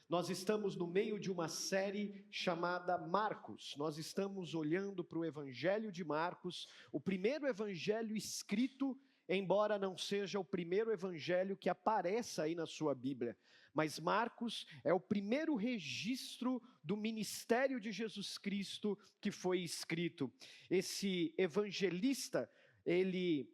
Nós estamos no meio de uma série chamada Marcos. Nós estamos olhando para o Evangelho de Marcos, o primeiro evangelho escrito, embora não seja o primeiro evangelho que apareça aí na sua Bíblia. Mas Marcos é o primeiro registro do ministério de Jesus Cristo que foi escrito. Esse evangelista, ele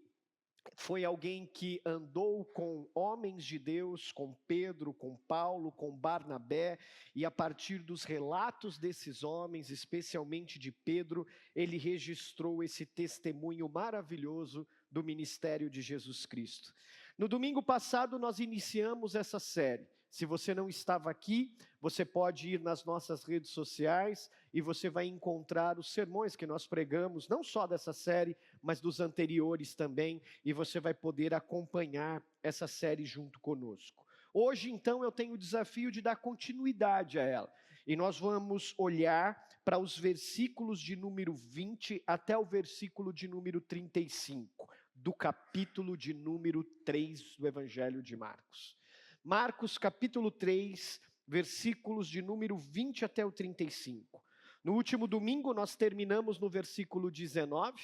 foi alguém que andou com homens de Deus, com Pedro, com Paulo, com Barnabé, e a partir dos relatos desses homens, especialmente de Pedro, ele registrou esse testemunho maravilhoso do ministério de Jesus Cristo. No domingo passado nós iniciamos essa série. Se você não estava aqui, você pode ir nas nossas redes sociais e você vai encontrar os sermões que nós pregamos, não só dessa série, mas dos anteriores também, e você vai poder acompanhar essa série junto conosco. Hoje, então, eu tenho o desafio de dar continuidade a ela, e nós vamos olhar para os versículos de número 20 até o versículo de número 35, do capítulo de número 3 do Evangelho de Marcos. Marcos capítulo 3, versículos de número 20 até o 35. No último domingo nós terminamos no versículo 19,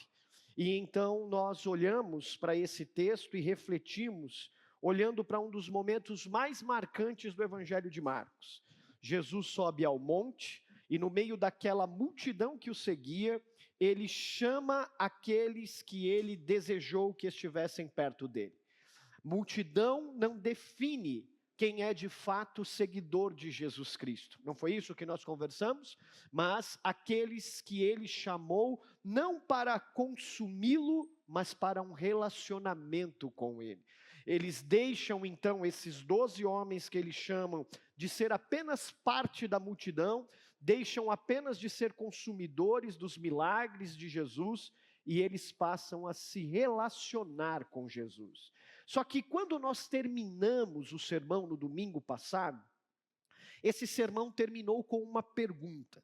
e então nós olhamos para esse texto e refletimos, olhando para um dos momentos mais marcantes do Evangelho de Marcos. Jesus sobe ao monte, e no meio daquela multidão que o seguia, ele chama aqueles que ele desejou que estivessem perto dele. Multidão não define quem é de fato seguidor de Jesus Cristo. Não foi isso que nós conversamos? Mas aqueles que ele chamou não para consumi-lo, mas para um relacionamento com ele. Eles deixam então esses 12 homens que eles chamam de ser apenas parte da multidão, deixam apenas de ser consumidores dos milagres de Jesus, e eles passam a se relacionar com Jesus. Só que quando nós terminamos o sermão no domingo passado, esse sermão terminou com uma pergunta.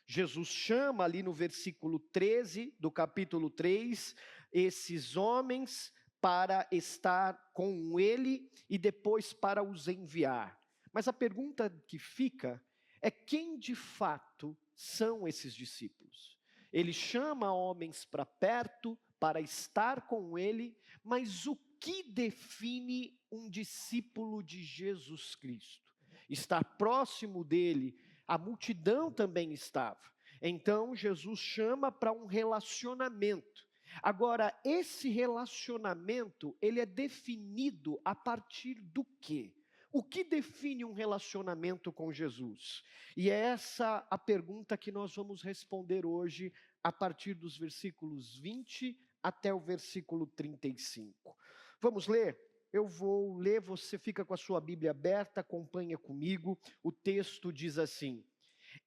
Jesus chama ali no versículo 13 do capítulo 3, esses homens para estar com ele e depois para os enviar. Mas a pergunta que fica é: quem de fato são esses discípulos? Ele chama homens para perto, para estar com ele, mas o que define um discípulo de Jesus Cristo? Estar próximo dele, a multidão também estava. Então Jesus chama para um relacionamento. Agora, esse relacionamento, ele é definido a partir do quê? O que define um relacionamento com Jesus? E é essa a pergunta que nós vamos responder hoje, a partir dos versículos 20 até o versículo 35. Vamos ler? Eu vou ler, você fica com a sua Bíblia aberta, acompanha comigo. O texto diz assim: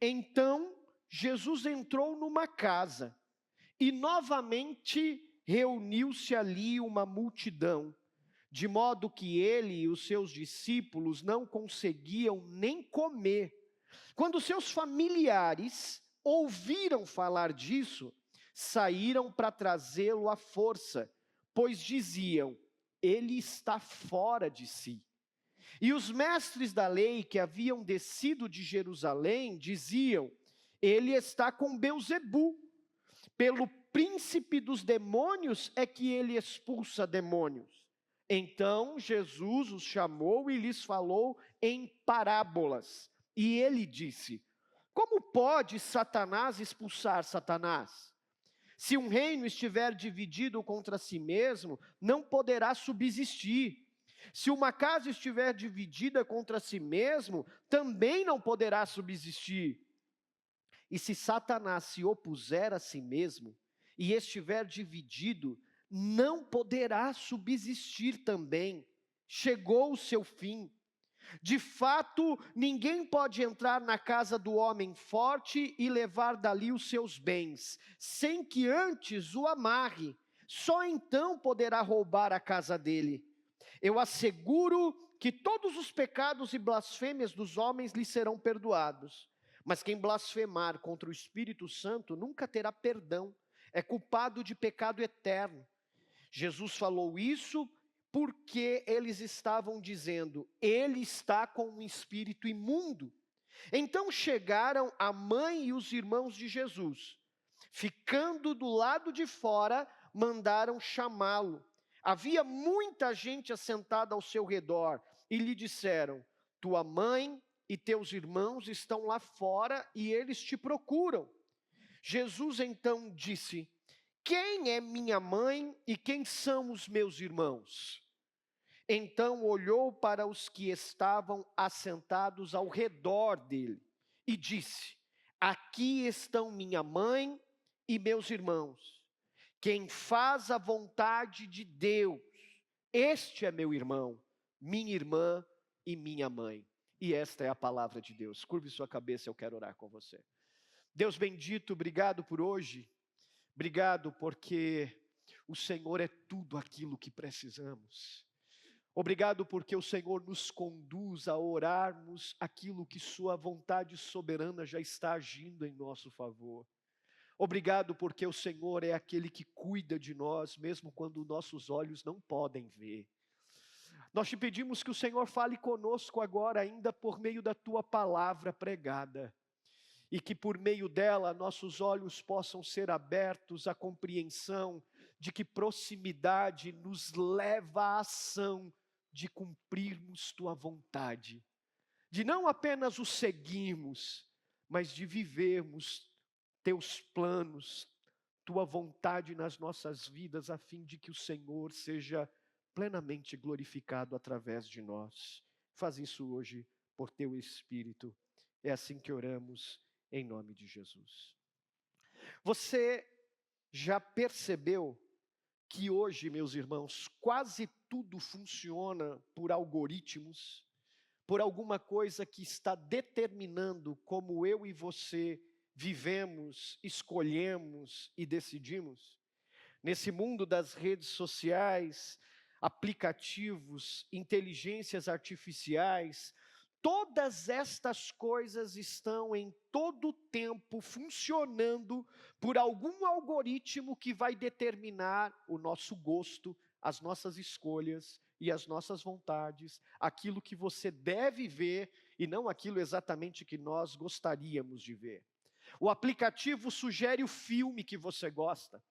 Então Jesus entrou numa casa, e novamente reuniu-se ali uma multidão, de modo que ele e os seus discípulos não conseguiam nem comer. Quando seus familiares ouviram falar disso, saíram para trazê-lo à força, pois diziam: ele está fora de si. E os mestres da lei que haviam descido de Jerusalém diziam: ele está com Beelzebu, pelo príncipe dos demônios é que ele expulsa demônios. Então Jesus os chamou e lhes falou em parábolas. E ele disse: como pode Satanás expulsar Satanás? Se um reino estiver dividido contra si mesmo, não poderá subsistir. Se uma casa estiver dividida contra si mesmo, também não poderá subsistir. E se Satanás se opuser a si mesmo, e estiver dividido, não poderá subsistir também. Chegou o seu fim. De fato, ninguém pode entrar na casa do homem forte e levar dali os seus bens, sem que antes o amarre. Só então poderá roubar a casa dele. Eu asseguro que todos os pecados e blasfêmias dos homens lhe serão perdoados. Mas quem blasfemar contra o Espírito Santo nunca terá perdão. É culpado de pecado eterno. Jesus falou isso porque eles estavam dizendo: ele está com um espírito imundo. Então chegaram a mãe e os irmãos de Jesus. Ficando do lado de fora, mandaram chamá-lo. Havia muita gente assentada ao seu redor e lhe disseram: tua mãe e teus irmãos estão lá fora e eles te procuram. Jesus então disse: quem é minha mãe e quem são os meus irmãos? Então olhou para os que estavam assentados ao redor dele e disse: aqui estão minha mãe e meus irmãos. Quem faz a vontade de Deus, este é meu irmão, minha irmã e minha mãe. E esta é a palavra de Deus. Curve sua cabeça, eu quero orar com você. Deus bendito, obrigado por hoje. Obrigado porque o Senhor é tudo aquilo que precisamos. Obrigado porque o Senhor nos conduz a orarmos aquilo que sua vontade soberana já está agindo em nosso favor. Obrigado porque o Senhor é aquele que cuida de nós, mesmo quando nossos olhos não podem ver. Nós te pedimos que o Senhor fale conosco agora, ainda por meio da tua palavra pregada, e que por meio dela nossos olhos possam ser abertos à compreensão de que proximidade nos leva à ação de cumprirmos tua vontade, de não apenas o seguirmos, mas de vivermos teus planos, tua vontade nas nossas vidas, a fim de que o Senhor seja plenamente glorificado através de nós. Faz isso hoje por teu Espírito. É assim que oramos, em nome de Jesus. Você já percebeu que hoje, meus irmãos, quase tudo funciona por algoritmos, por alguma coisa que está determinando como eu e você vivemos, escolhemos e decidimos? Nesse mundo das redes sociais, aplicativos, inteligências artificiais, todas estas coisas estão em todo o tempo funcionando por algum algoritmo que vai determinar o nosso gosto, as nossas escolhas e as nossas vontades, aquilo que você deve ver e não aquilo exatamente que nós gostaríamos de ver. O aplicativo sugere o filme que você gosta.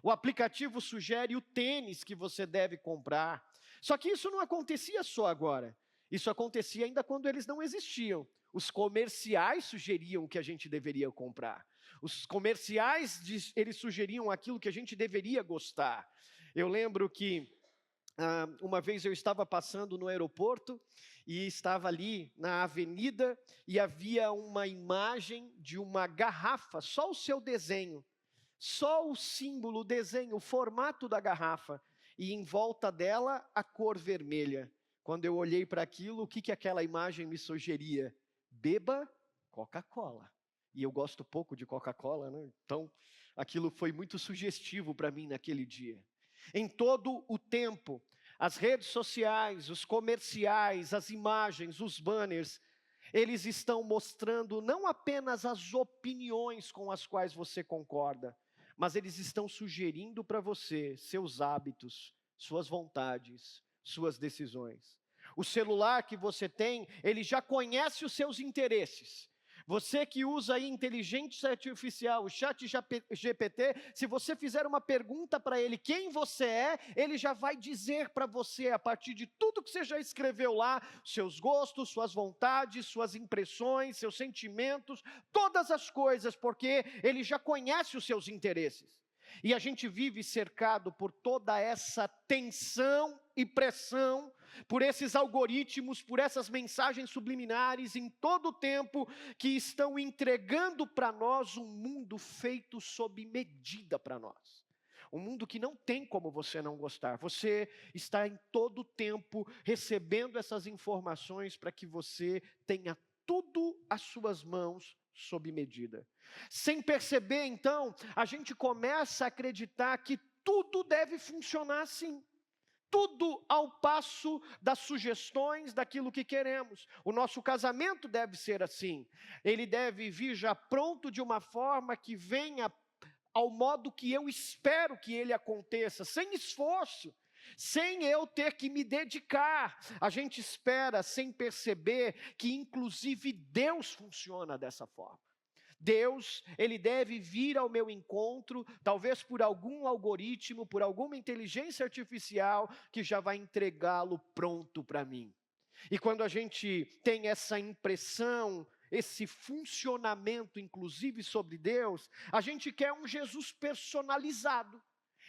O aplicativo sugere o tênis que você deve comprar. Só que isso não acontecia só agora. Isso acontecia ainda quando eles não existiam. Os comerciais sugeriam o que a gente deveria comprar. Os comerciais, eles sugeriam aquilo que a gente deveria gostar. Eu lembro que uma vez eu estava passando no aeroporto e estava ali na avenida e havia uma imagem de uma garrafa, só o seu desenho, só o símbolo, o desenho, o formato da garrafa e em volta dela a cor vermelha. Quando eu olhei para aquilo, o que aquela imagem me sugeria? Beba Coca-Cola. E eu gosto pouco de Coca-Cola, né? Então aquilo foi muito sugestivo para mim naquele dia. Em todo o tempo, as redes sociais, os comerciais, as imagens, os banners, eles estão mostrando não apenas as opiniões com as quais você concorda, mas eles estão sugerindo para você seus hábitos, suas vontades, suas decisões. O celular que você tem, ele já conhece os seus interesses. Você que usa aí inteligência artificial, o chat GPT, se você fizer uma pergunta para ele quem você é, ele já vai dizer para você, a partir de tudo que você já escreveu lá, seus gostos, suas vontades, suas impressões, seus sentimentos, todas as coisas, porque ele já conhece os seus interesses. E a gente vive cercado por toda essa tensão e pressão, por esses algoritmos, por essas mensagens subliminares em todo o tempo, que estão entregando para nós um mundo feito sob medida para nós. Um mundo que não tem como você não gostar. Você está em todo o tempo recebendo essas informações para que você tenha tudo às suas mãos sob medida. Sem perceber, então, a gente começa a acreditar que tudo deve funcionar assim. Tudo ao passo das sugestões daquilo que queremos. O nosso casamento deve ser assim. Ele deve vir já pronto de uma forma que venha ao modo que eu espero que ele aconteça, sem esforço. sem eu ter que me dedicar. A gente espera sem perceber que inclusive Deus funciona dessa forma. Deus, Ele deve vir ao meu encontro, talvez por algum algoritmo, por alguma inteligência artificial, que já vai entregá-lo pronto para mim. E quando a gente tem essa impressão, esse funcionamento, inclusive sobre Deus, a gente quer um Jesus personalizado.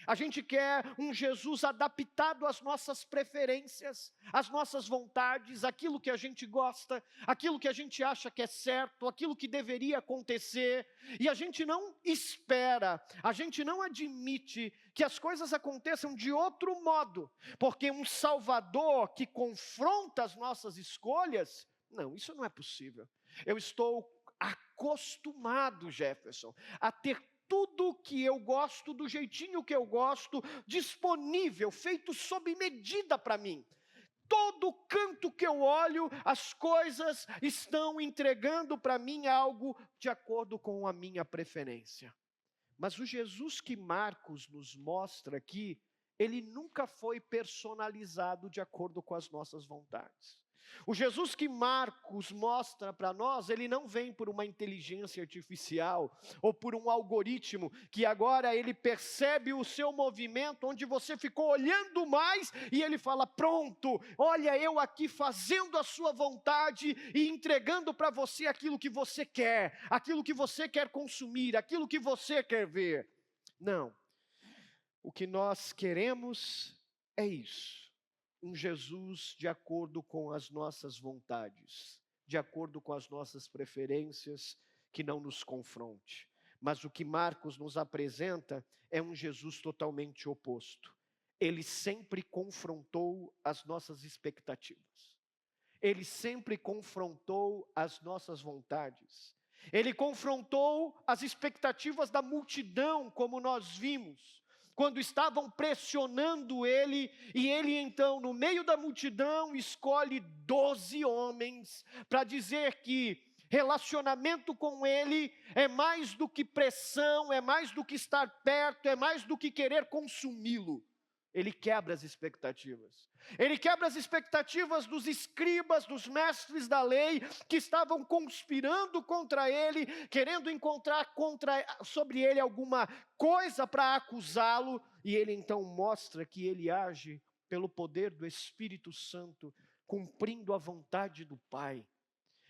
A gente quer um Jesus adaptado às nossas preferências, às nossas vontades, aquilo que a gente gosta, aquilo que a gente acha que é certo, aquilo que deveria acontecer. E a gente não espera, a gente não admite que as coisas aconteçam de outro modo, porque um Salvador que confronta as nossas escolhas, não, isso não é possível. Eu estou acostumado, Jefferson, a ter tudo que eu gosto, do jeitinho que eu gosto, disponível, feito sob medida para mim. Todo canto que eu olho, as coisas estão entregando para mim algo de acordo com a minha preferência. Mas o Jesus que Marcos nos mostra aqui, ele nunca foi personalizado de acordo com as nossas vontades. O Jesus que Marcos mostra para nós, ele não vem por uma inteligência artificial ou por um algoritmo que agora ele percebe o seu movimento, onde você ficou olhando mais e ele fala: pronto, olha eu aqui fazendo a sua vontade e entregando para você aquilo que você quer consumir, aquilo que você quer ver. Não, o que nós queremos é isso. Um Jesus de acordo com as nossas vontades, de acordo com as nossas preferências, que não nos confronte. Mas o que Marcos nos apresenta é um Jesus totalmente oposto. Ele sempre confrontou as nossas expectativas. Ele sempre confrontou as nossas vontades. Ele confrontou as expectativas da multidão, como nós vimos, quando estavam pressionando ele, e ele então, no meio da multidão, escolhe 12 homens para dizer que relacionamento com ele é mais do que pressão, é mais do que estar perto, é mais do que querer consumi-lo. Ele quebra as expectativas. Ele quebra as expectativas dos escribas, dos mestres da lei, que estavam conspirando contra ele, querendo encontrar sobre ele alguma coisa para acusá-lo. E ele então mostra que ele age pelo poder do Espírito Santo, cumprindo a vontade do Pai.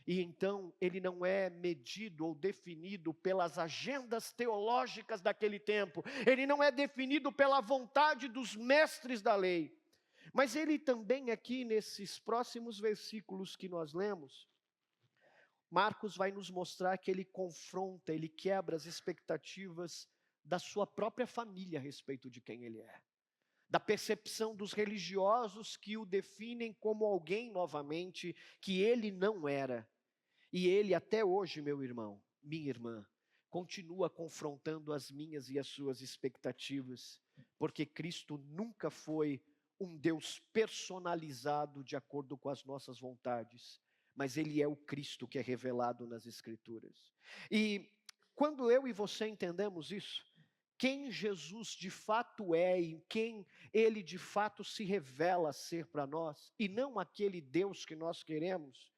E então ele não é medido ou definido pelas agendas teológicas daquele tempo. Ele não é definido pela vontade dos mestres da lei. Mas ele também aqui nesses próximos versículos que nós lemos, Marcos vai nos mostrar que ele confronta, ele quebra as expectativas da sua própria família a respeito de quem ele é. Da percepção dos religiosos que o definem como alguém novamente que ele não era. E ele até hoje, meu irmão, minha irmã, continua confrontando as minhas e as suas expectativas, porque Cristo nunca foi um Deus personalizado de acordo com as nossas vontades, mas Ele é o Cristo que é revelado nas Escrituras. E quando eu e você entendemos isso, quem Jesus de fato é e quem Ele de fato se revela ser para nós, e não aquele Deus que nós queremos,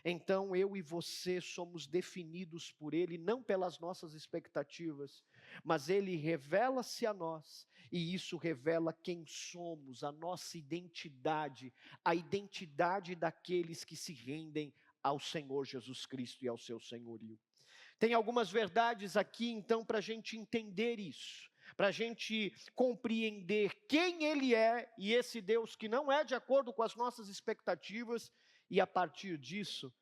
então eu e você somos definidos por Ele, não pelas nossas expectativas, mas Ele revela-se a nós, e isso revela quem somos, a nossa identidade, a identidade daqueles que se rendem ao Senhor Jesus Cristo e ao seu senhorio. Tem algumas verdades aqui então para a gente entender isso, para a gente compreender quem Ele é, e esse Deus que não é de acordo com as nossas expectativas, e a partir disso,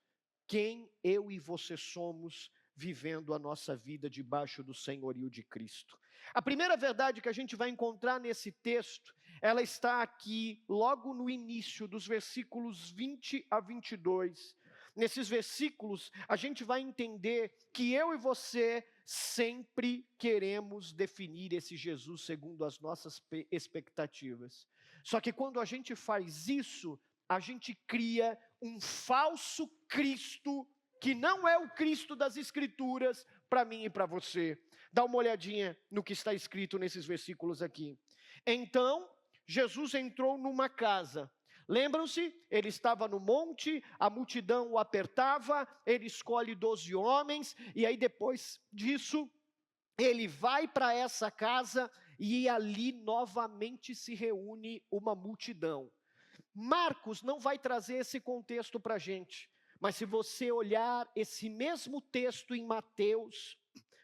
quem eu e você somos vivendo a nossa vida debaixo do senhorio de Cristo. A primeira verdade que a gente vai encontrar nesse texto, ela está aqui logo no início dos versículos 20 a 22. Nesses versículos, a gente vai entender que eu e você sempre queremos definir esse Jesus segundo as nossas expectativas. Só que quando a gente faz isso, a gente cria um falso Cristo, que não é o Cristo das Escrituras, para mim e para você. Dá uma olhadinha no que está escrito nesses versículos aqui. Então, Jesus entrou numa casa. Lembram-se? Ele estava no monte, a multidão o apertava, ele escolhe 12 homens, e aí depois disso, ele vai para essa casa e ali novamente se reúne uma multidão. Marcos não vai trazer esse contexto para a gente, mas se você olhar esse mesmo texto em Mateus,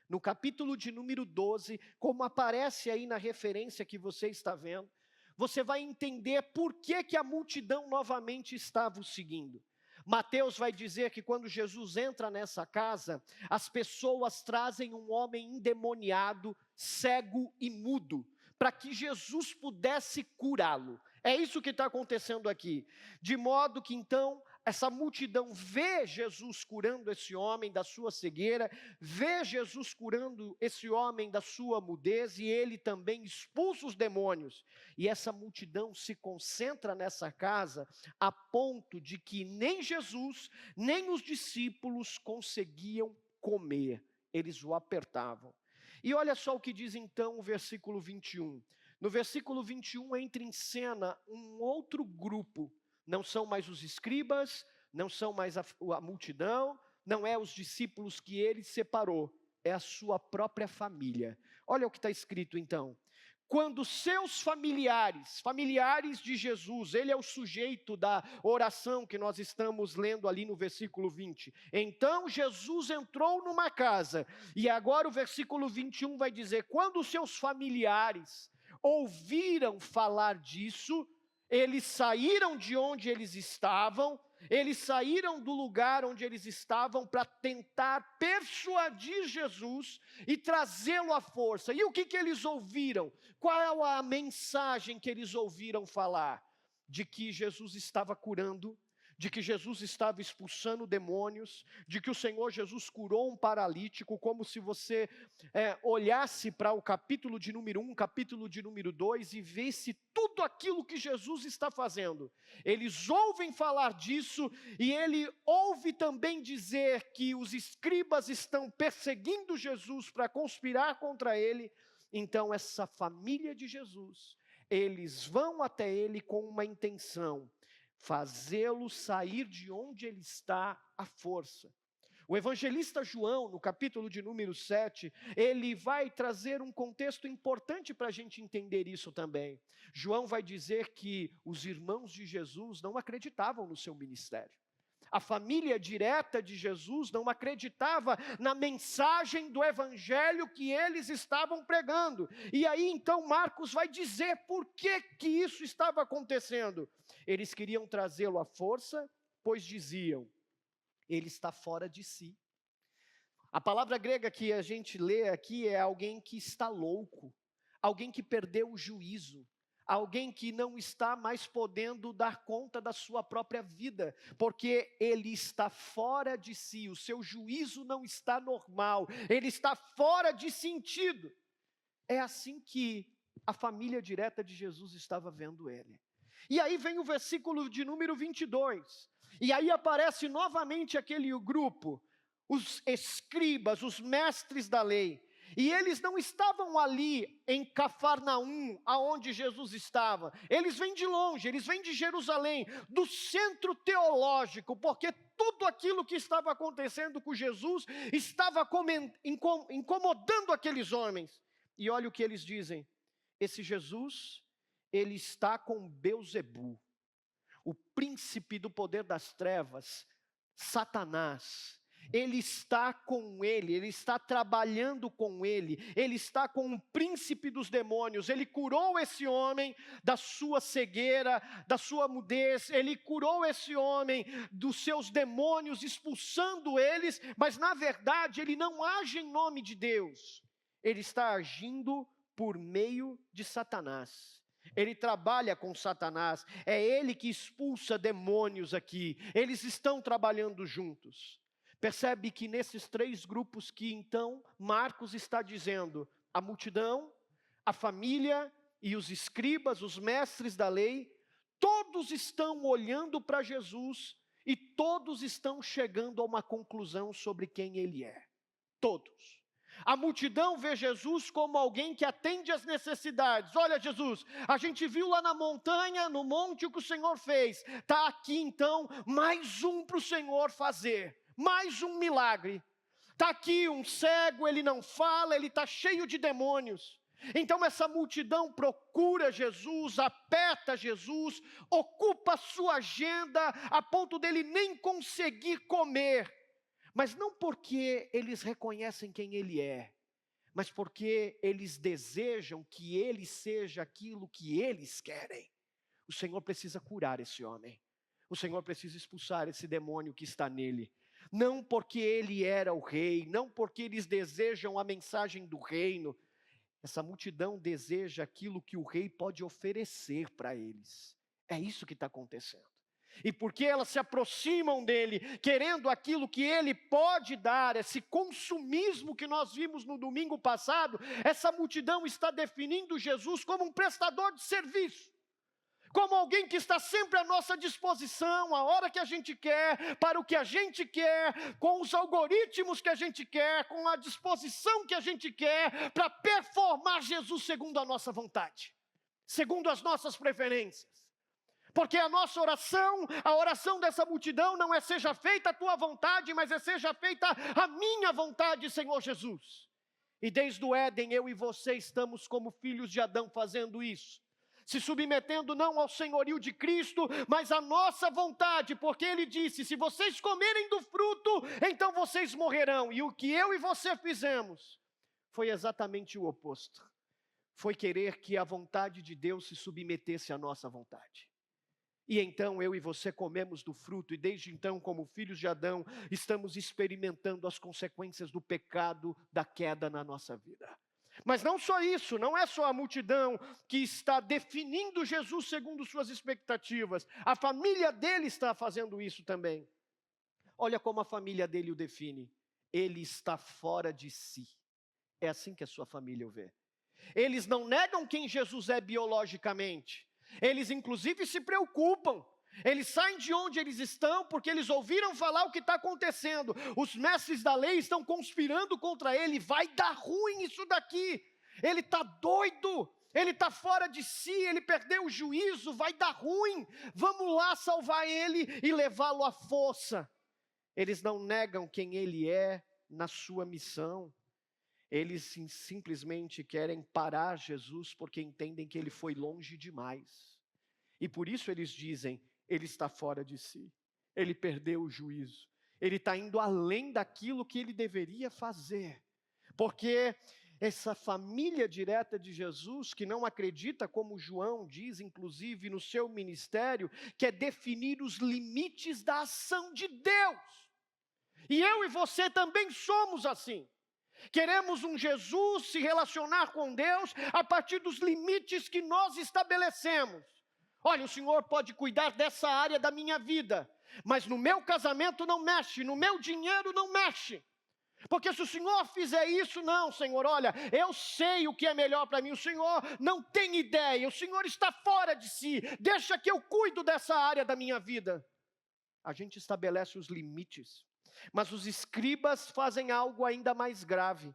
no capítulo de número 12, como aparece aí na referência que você está vendo, você vai entender por que a multidão novamente estava o seguindo. Mateus vai dizer que quando Jesus entra nessa casa, as pessoas trazem um homem endemoniado, cego e mudo, para que Jesus pudesse curá-lo. É isso que está acontecendo aqui. De modo que então, essa multidão vê Jesus curando esse homem da sua cegueira, vê Jesus curando esse homem da sua mudez, e ele também expulsa os demônios. E essa multidão se concentra nessa casa, a ponto de que nem Jesus, nem os discípulos conseguiam comer. Eles o apertavam. E olha só o que diz então o versículo 21. No versículo 21 entra em cena um outro grupo. Não são mais os escribas, não são mais a multidão, não é os discípulos que ele separou, é a sua própria família. Olha o que está escrito então. Quando seus familiares de Jesus, ele é o sujeito da oração que nós estamos lendo ali no versículo 20. Então Jesus entrou numa casa, e agora o versículo 21 vai dizer, quando seus familiares ouviram falar disso, eles saíram de onde eles estavam, eles saíram do lugar onde eles estavam para tentar persuadir Jesus e trazê-lo à força. E o que eles ouviram? Qual a mensagem que eles ouviram falar? De que Jesus estava curando, de que Jesus estava expulsando demônios, de que o Senhor Jesus curou um paralítico, como se você olhasse para o capítulo de número 1, capítulo de número 2 e visse tudo aquilo que Jesus está fazendo. Eles ouvem falar disso e ele ouve também dizer que os escribas estão perseguindo Jesus para conspirar contra ele. Então essa família de Jesus, eles vão até ele com uma intenção: fazê-lo sair de onde ele está à força. O evangelista João, no capítulo de número 7, ele vai trazer um contexto importante para a gente entender isso também. João vai dizer que os irmãos de Jesus não acreditavam no seu ministério. A família direta de Jesus não acreditava na mensagem do evangelho que eles estavam pregando. E aí então Marcos vai dizer por que isso estava acontecendo. Eles queriam trazê-lo à força, pois diziam, ele está fora de si. A palavra grega que a gente lê aqui é alguém que está louco, alguém que perdeu o juízo, alguém que não está mais podendo dar conta da sua própria vida, porque ele está fora de si, o seu juízo não está normal, ele está fora de sentido. É assim que a família direta de Jesus estava vendo ele. E aí vem o versículo de número 22, e aí aparece novamente aquele grupo, os escribas, os mestres da lei, e eles não estavam ali em Cafarnaum, aonde Jesus estava. Eles vêm de longe, eles vêm de Jerusalém, do centro teológico, porque tudo aquilo que estava acontecendo com Jesus estava incomodando aqueles homens. E olha o que eles dizem: esse Jesus, ele está com Belzebu, o príncipe do poder das trevas, Satanás. Ele está com ele está trabalhando com ele está com o príncipe dos demônios. Ele curou esse homem da sua cegueira, da sua mudez, ele curou esse homem dos seus demônios, expulsando eles, mas na verdade ele não age em nome de Deus, ele está agindo por meio de Satanás. Ele trabalha com Satanás, é ele que expulsa demônios aqui, eles estão trabalhando juntos. Percebe que nesses três grupos que então Marcos está dizendo, a multidão, a família e os escribas, os mestres da lei, todos estão olhando para Jesus e todos estão chegando a uma conclusão sobre quem ele é. Todos. A multidão vê Jesus como alguém que atende às necessidades. Olha, Jesus, a gente viu lá na montanha, no monte, o que o Senhor fez. Está aqui então mais um para o Senhor fazer, mais um milagre. Está aqui um cego, ele não fala, ele está cheio de demônios. Então essa multidão procura Jesus, aperta Jesus, ocupa a sua agenda a ponto dele nem conseguir comer. Mas não porque eles reconhecem quem ele é, mas porque eles desejam que ele seja aquilo que eles querem. O Senhor precisa curar esse homem. O Senhor precisa expulsar esse demônio que está nele. Não porque ele era o rei, não porque eles desejam a mensagem do reino. Essa multidão deseja aquilo que o rei pode oferecer para eles. É isso que está acontecendo. E porque elas se aproximam dele, querendo aquilo que ele pode dar, esse consumismo que nós vimos no domingo passado, essa multidão está definindo Jesus como um prestador de serviço, como alguém que está sempre à nossa disposição, a hora que a gente quer, para o que a gente quer, com os algoritmos que a gente quer, com a disposição que a gente quer, para performar Jesus segundo a nossa vontade, segundo as nossas preferências. Porque a nossa oração, a oração dessa multidão não é seja feita a tua vontade, mas é seja feita a minha vontade, Senhor Jesus. E desde o Éden, eu e você estamos como filhos de Adão fazendo isso. Se submetendo não ao senhorio de Cristo, mas à nossa vontade, porque Ele disse, se vocês comerem do fruto, então vocês morrerão. E o que eu e você fizemos, foi exatamente o oposto. Foi querer que a vontade de Deus se submetesse à nossa vontade. E então eu e você comemos do fruto, e desde então, como filhos de Adão, estamos experimentando as consequências do pecado, da queda na nossa vida. Mas não só isso, não é só a multidão que está definindo Jesus segundo suas expectativas, a família dele está fazendo isso também. Olha como a família dele o define, ele está fora de si. É assim que a sua família o vê. Eles não negam quem Jesus é biologicamente. Eles inclusive se preocupam, eles saem de onde eles estão, porque eles ouviram falar o que está acontecendo, os mestres da lei estão conspirando contra ele, vai dar ruim isso daqui, ele está doido, ele está fora de si, ele perdeu o juízo, vai dar ruim, vamos lá salvar ele e levá-lo à força. Eles não negam quem ele é na sua missão. Eles simplesmente querem parar Jesus porque entendem que ele foi longe demais. E por isso eles dizem, ele está fora de si. Ele perdeu o juízo. Ele está indo além daquilo que ele deveria fazer. Porque essa família direta de Jesus, que não acredita, como João diz, inclusive no seu ministério, quer definir os limites da ação de Deus. E eu e você também somos assim. Queremos um Jesus se relacionar com Deus a partir dos limites que nós estabelecemos. Olha, o Senhor pode cuidar dessa área da minha vida, mas no meu casamento não mexe, no meu dinheiro não mexe. Porque se o Senhor fizer isso, não, Senhor, olha, eu sei o que é melhor para mim, o Senhor não tem ideia, o Senhor está fora de si, deixa que eu cuido dessa área da minha vida. A gente estabelece os limites. Mas os escribas fazem algo ainda mais grave.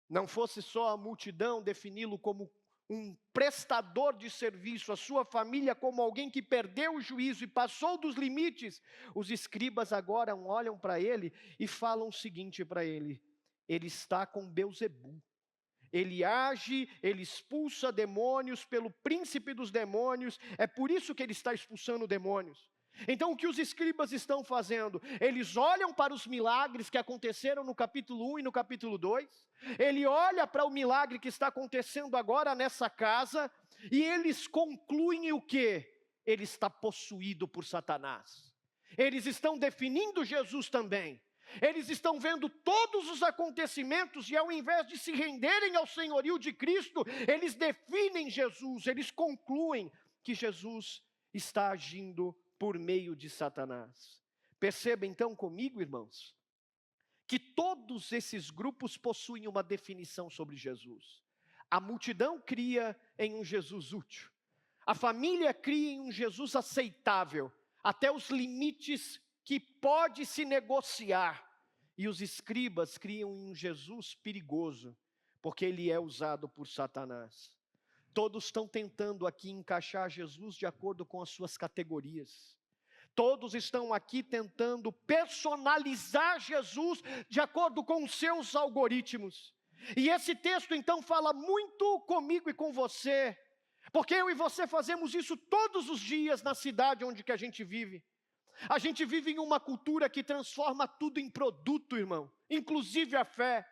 Não fosse só a multidão defini-lo como um prestador de serviço, a sua família como alguém que perdeu o juízo e passou dos limites, os escribas agora olham para ele e falam o seguinte para ele, ele está com Belzebu. Ele age, ele expulsa demônios pelo príncipe dos demônios, é por isso que ele está expulsando demônios. Então o que os escribas estão fazendo? Eles olham para os milagres que aconteceram no capítulo 1 e no capítulo 2, ele olha para o milagre que está acontecendo agora nessa casa, e eles concluem o quê? Ele está possuído por Satanás. Eles estão definindo Jesus também. Eles estão vendo todos os acontecimentos e ao invés de se renderem ao senhorio de Cristo, eles definem Jesus, eles concluem que Jesus está agindo por meio de Satanás. Perceba então comigo, irmãos, que todos esses grupos possuem uma definição sobre Jesus. A multidão cria em um Jesus útil. A família cria em um Jesus aceitável, até os limites que pode se negociar. E os escribas criam em um Jesus perigoso, porque ele é usado por Satanás. Todos estão tentando aqui encaixar Jesus de acordo com as suas categorias. Todos estão aqui tentando personalizar Jesus de acordo com os seus algoritmos. E esse texto então fala muito comigo e com você, porque eu e você fazemos isso todos os dias na cidade onde que a gente vive. A gente vive em uma cultura que transforma tudo em produto, irmão, inclusive a fé.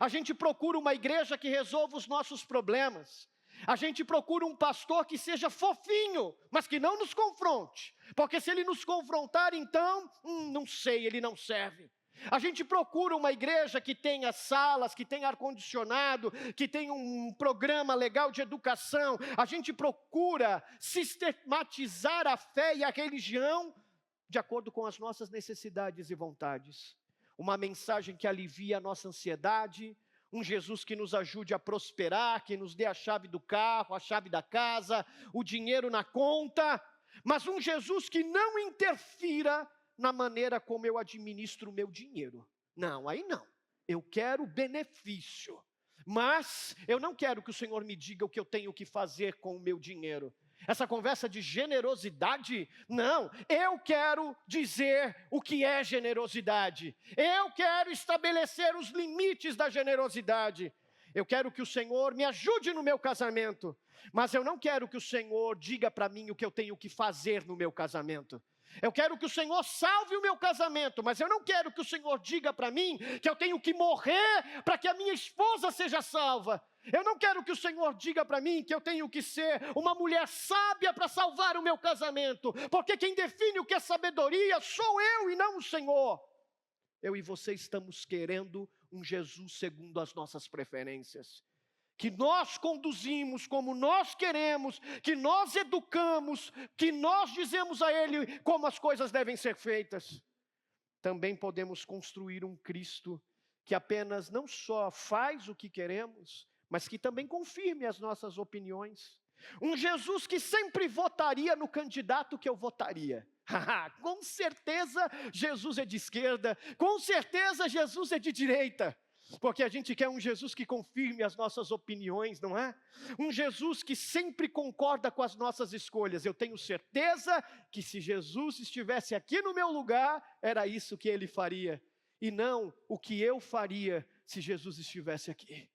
A gente procura uma igreja que resolva os nossos problemas. A gente procura um pastor que seja fofinho, mas que não nos confronte. Porque se ele nos confrontar, então, não sei, ele não serve. A gente procura uma igreja que tenha salas, que tenha ar-condicionado, que tenha um programa legal de educação. A gente procura sistematizar a fé e a religião de acordo com as nossas necessidades e vontades. Uma mensagem que alivia a nossa ansiedade, um Jesus que nos ajude a prosperar, que nos dê a chave do carro, a chave da casa, o dinheiro na conta, mas um Jesus que não interfira na maneira como eu administro o meu dinheiro. Não, aí não. Eu quero benefício, mas eu não quero que o Senhor me diga o que eu tenho que fazer com o meu dinheiro. Essa conversa de generosidade, não, eu quero dizer o que é generosidade. Eu quero estabelecer os limites da generosidade. Eu quero que o Senhor me ajude no meu casamento, mas eu não quero que o Senhor diga para mim o que eu tenho que fazer no meu casamento. Eu quero que o Senhor salve o meu casamento, mas eu não quero que o Senhor diga para mim que eu tenho que morrer para que a minha esposa seja salva. Eu não quero que o Senhor diga para mim que eu tenho que ser uma mulher sábia para salvar o meu casamento, porque quem define o que é sabedoria sou eu e não o Senhor. Eu e você estamos querendo um Jesus segundo as nossas preferências, que nós conduzimos como nós queremos, que nós educamos, que nós dizemos a Ele como as coisas devem ser feitas. Também podemos construir um Cristo que apenas não só faz o que queremos, mas que também confirme as nossas opiniões. Um Jesus que sempre votaria no candidato que eu votaria. Com certeza Jesus é de esquerda, com certeza Jesus é de direita. Porque a gente quer um Jesus que confirme as nossas opiniões, não é? Um Jesus que sempre concorda com as nossas escolhas. Eu tenho certeza que se Jesus estivesse aqui no meu lugar, era isso que ele faria. E não o que eu faria se Jesus estivesse aqui.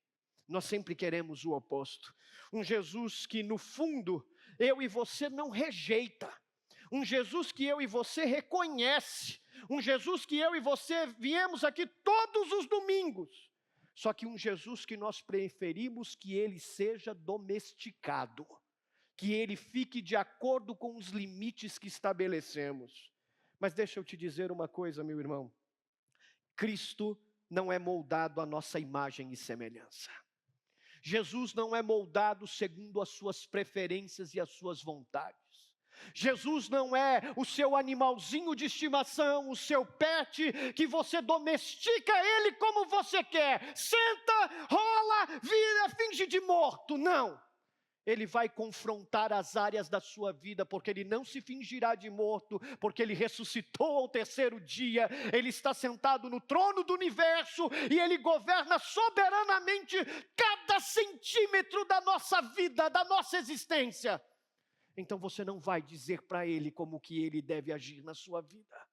Nós sempre queremos o oposto. Um Jesus que no fundo, eu e você não rejeita. Um Jesus que eu e você reconhece. Um Jesus que eu e você viemos aqui todos os domingos. Só que um Jesus que nós preferimos que ele seja domesticado. Que ele fique de acordo com os limites que estabelecemos. Mas deixa eu te dizer uma coisa, meu irmão. Cristo não é moldado à nossa imagem e semelhança. Jesus não é moldado segundo as suas preferências e as suas vontades. Jesus não é o seu animalzinho de estimação, o seu pet, que você domestica ele como você quer. Senta, rola, vira, finge de morto. Não. Ele vai confrontar as áreas da sua vida, porque ele não se fingirá de morto, porque ele ressuscitou ao terceiro dia, ele está sentado no trono do universo, e ele governa soberanamente cada centímetro da nossa vida, da nossa existência. Então você não vai dizer para ele como que ele deve agir na sua vida.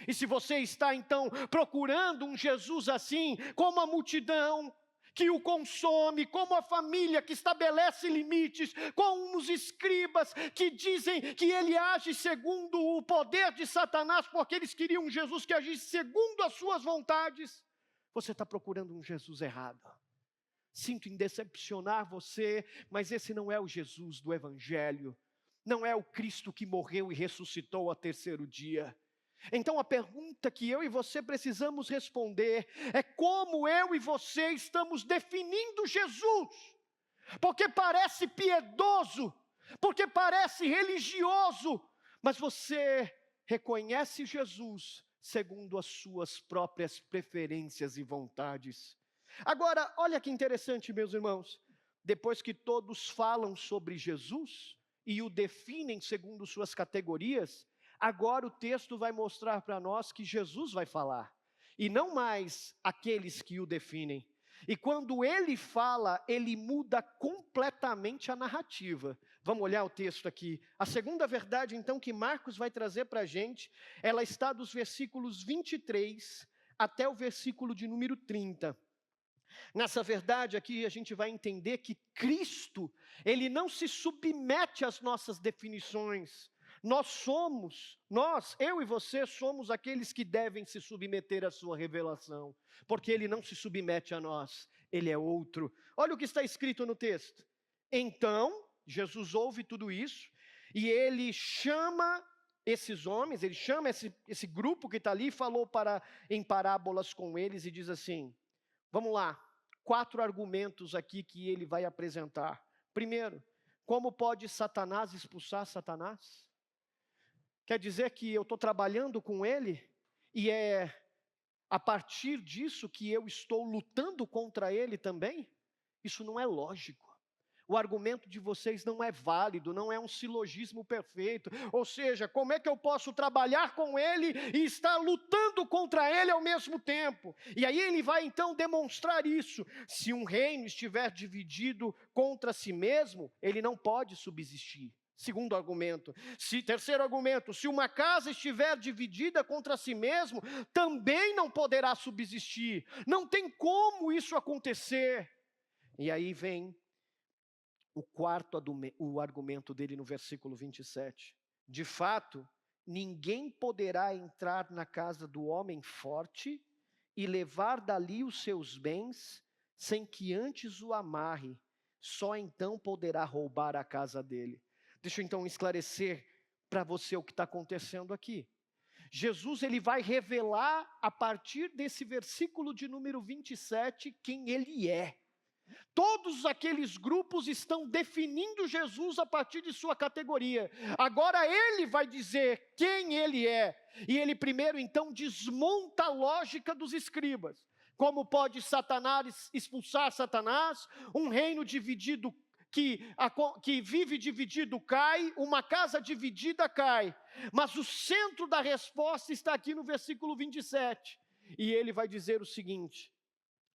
E se você está então procurando um Jesus assim, como a multidão, que o consome, como a família que estabelece limites, como os escribas que dizem que ele age segundo o poder de Satanás, porque eles queriam um Jesus que agisse segundo as suas vontades, você está procurando um Jesus errado. Sinto em decepcionar você, mas esse não é o Jesus do Evangelho, não é o Cristo que morreu e ressuscitou ao terceiro dia. Então a pergunta que eu e você precisamos responder é como eu e você estamos definindo Jesus. Porque parece piedoso, porque parece religioso, mas você reconhece Jesus segundo as suas próprias preferências e vontades. Agora, olha que interessante, meus irmãos, depois que todos falam sobre Jesus e o definem segundo suas categorias, agora o texto vai mostrar para nós que Jesus vai falar. e não mais aqueles que o definem. E quando ele fala, ele muda completamente a narrativa. Vamos olhar o texto aqui. A segunda verdade, então, que Marcos vai trazer para a gente, ela está dos versículos 23 até o versículo de número 30. Nessa verdade aqui, a gente vai entender que Cristo, ele não se submete às nossas definições. Eu e você somos aqueles que devem se submeter à sua revelação, porque ele não se submete a nós, ele é outro. Olha o que está escrito no texto. Então, Jesus ouve tudo isso, e ele chama esses homens, ele chama esse grupo que está ali, falou em parábolas com eles e diz assim, vamos lá, 4 argumentos aqui que ele vai apresentar. Primeiro, como pode Satanás expulsar Satanás? Quer dizer que eu estou trabalhando com ele, e é a partir disso que eu estou lutando contra ele também? Isso não é lógico. O argumento de vocês não é válido, não é um silogismo perfeito. Ou seja, como é que eu posso trabalhar com ele e estar lutando contra ele ao mesmo tempo? E aí ele vai então demonstrar isso. Se um reino estiver dividido contra si mesmo, ele não pode subsistir. Segundo argumento. Terceiro argumento, se uma casa estiver dividida contra si mesmo, também não poderá subsistir. Não tem como isso acontecer. E aí vem o argumento dele no versículo 27. De fato, ninguém poderá entrar na casa do homem forte e levar dali os seus bens, sem que antes o amarre. Só então poderá roubar a casa dele. Deixa eu então esclarecer para você o que está acontecendo aqui. Jesus ele vai revelar a partir desse versículo de número 27 quem ele é. Todos aqueles grupos estão definindo Jesus a partir de sua categoria. Agora ele vai dizer quem ele é. E ele primeiro então desmonta a lógica dos escribas. Como pode Satanás expulsar Satanás? Um reino dividido que vive dividido cai, uma casa dividida cai. Mas o centro da resposta está aqui no versículo 27. E ele vai dizer o seguinte: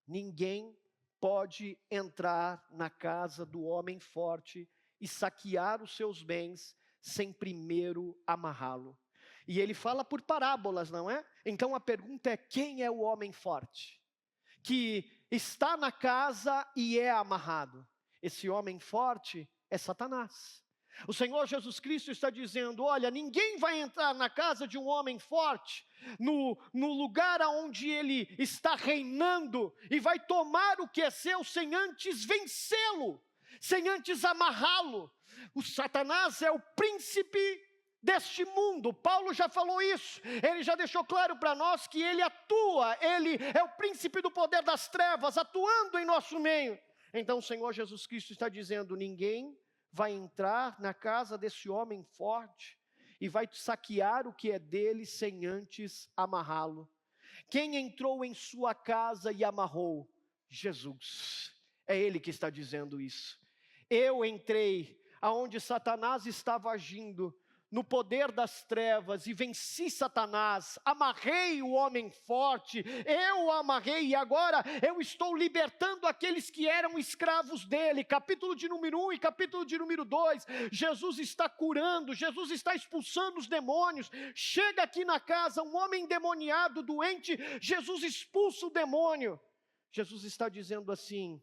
ninguém pode entrar na casa do homem forte e saquear os seus bens sem primeiro amarrá-lo. E ele fala por parábolas, não é? Então a pergunta é: quem é o homem forte? Que está na casa e é amarrado. Esse homem forte é Satanás. O Senhor Jesus Cristo está dizendo: olha, ninguém vai entrar na casa de um homem forte, no lugar onde ele está reinando, e vai tomar o que é seu sem antes vencê-lo, sem antes amarrá-lo. O Satanás é o príncipe deste mundo. Paulo já falou isso, ele já deixou claro para nós que ele atua, ele é o príncipe do poder das trevas, atuando em nosso meio. Então o Senhor Jesus Cristo está dizendo: ninguém vai entrar na casa desse homem forte e vai saquear o que é dele sem antes amarrá-lo. Quem entrou em sua casa e amarrou? Jesus. É ele que está dizendo isso. Eu entrei aonde Satanás estava agindo, no poder das trevas, e venci Satanás, amarrei o homem forte, eu o amarrei, e agora eu estou libertando aqueles que eram escravos dele. Capítulo de número 1 e capítulo de número 2, Jesus está curando, Jesus está expulsando os demônios. Chega aqui na casa um homem endemoniado, doente, Jesus expulsa o demônio. Jesus está dizendo assim: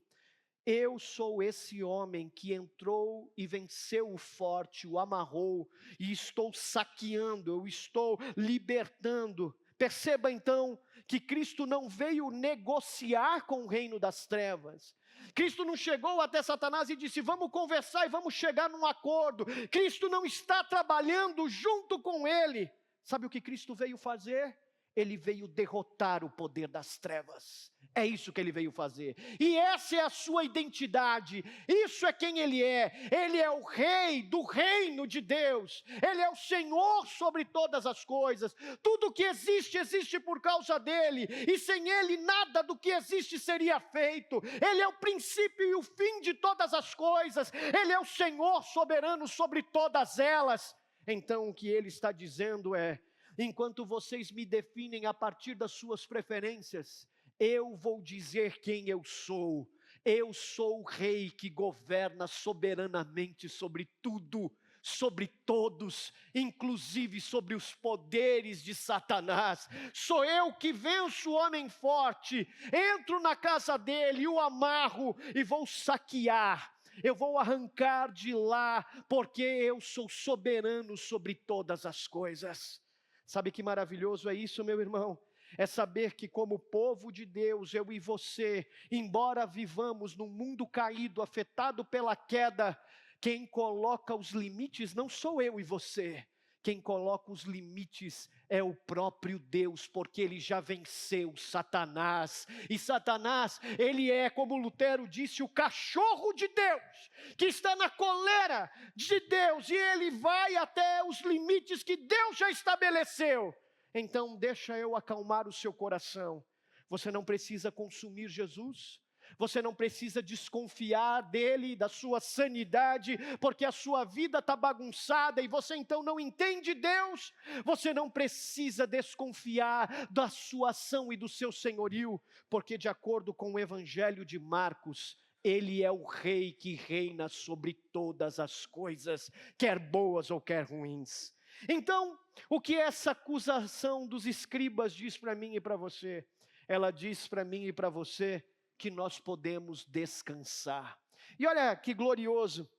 eu sou esse homem que entrou e venceu o forte, o amarrou, e estou saqueando, eu estou libertando. Perceba então que Cristo não veio negociar com o reino das trevas. Cristo não chegou até Satanás e disse: vamos conversar e vamos chegar num acordo. Cristo não está trabalhando junto com ele. Sabe o que Cristo veio fazer? Ele veio derrotar o poder das trevas. É isso que ele veio fazer. E essa é a sua identidade. Isso é quem ele é. Ele é o rei do reino de Deus. Ele é o Senhor sobre todas as coisas. Tudo que existe, existe por causa dele. E sem ele, nada do que existe seria feito. Ele é o princípio e o fim de todas as coisas. Ele é o Senhor soberano sobre todas elas. Então o que ele está dizendo é: enquanto vocês me definem a partir das suas preferências, eu vou dizer quem eu sou. Eu sou o rei que governa soberanamente sobre tudo, sobre todos, inclusive sobre os poderes de Satanás. Sou eu que venço o homem forte, entro na casa dele, o amarro e vou saquear. Eu vou arrancar de lá, porque eu sou soberano sobre todas as coisas. Sabe que maravilhoso é isso, meu irmão? É saber que, como povo de Deus, eu e você, embora vivamos num mundo caído, afetado pela queda, quem coloca os limites não sou eu e você. Quem coloca os limites é o próprio Deus, porque ele já venceu Satanás. E Satanás, ele é, como Lutero disse, o cachorro de Deus, que está na coleira de Deus, e ele vai até os limites que Deus já estabeleceu. Então deixa eu acalmar o seu coração. Você não precisa consumir Jesus. Você não precisa desconfiar dele, da sua sanidade, porque a sua vida está bagunçada e você então não entende Deus. Você não precisa desconfiar da sua ação e do seu senhorio, porque de acordo com o Evangelho de Marcos, ele é o rei que reina sobre todas as coisas, quer boas ou quer ruins. Então, o que essa acusação dos escribas diz para mim e para você? Ela diz para mim e para você que nós podemos descansar. E olha que glorioso,